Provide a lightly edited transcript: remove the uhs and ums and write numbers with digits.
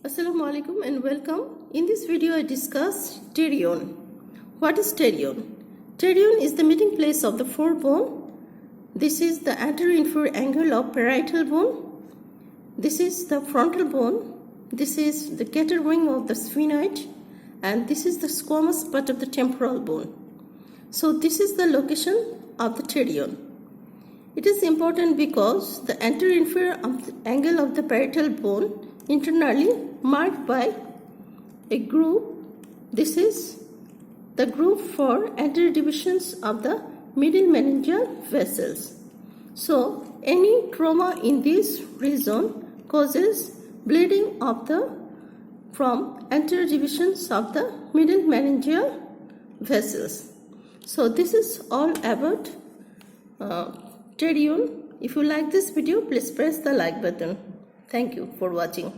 Assalamu alaikum and welcome. In this video I discuss Pterion. What is Pterion? Pterion is the meeting place of the forebone. This is the anterior-inferior angle of parietal bone. This is the frontal bone. This is the gator wing of the sphenoid, and this is the squamous part of the temporal bone. So this is the location of the Pterion. It is important because the anterior-inferior angle of the parietal bone internally marked by a groove. This is the groove for anterior divisions of the middle meningeal vessels. So any trauma in this region causes bleeding of from anterior divisions of the middle meningeal vessels. So this is all about Pterion. If you like this video, please press the like button. Thank you for watching.